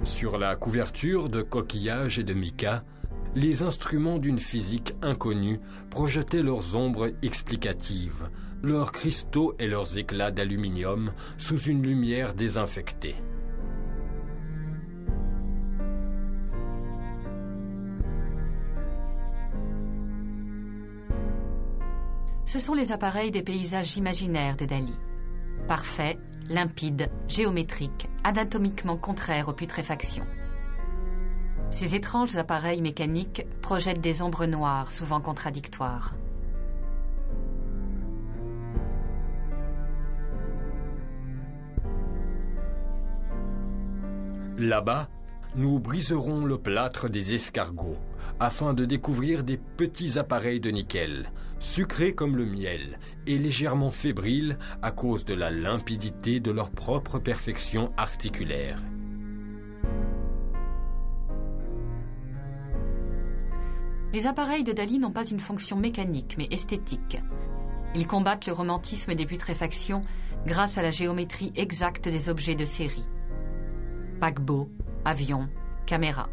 Sur la couverture de coquillages et de mica, les instruments d'une physique inconnue projetaient leurs ombres explicatives, leurs cristaux et leurs éclats d'aluminium sous une lumière désinfectée. Ce sont les appareils des paysages imaginaires de Dali. Parfaits, limpides, géométriques, anatomiquement contraires aux putréfactions. Ces étranges appareils mécaniques projettent des ombres noires, souvent contradictoires. Là-bas, nous briserons le plâtre des escargots afin de découvrir des petits appareils de nickel, sucrés comme le miel et légèrement fébriles à cause de la limpidité de leur propre perfection articulaire. Les appareils de Dali n'ont pas une fonction mécanique, mais esthétique. Ils combattent le romantisme des putréfactions grâce à la géométrie exacte des objets de série. Paquebots, avions, caméras.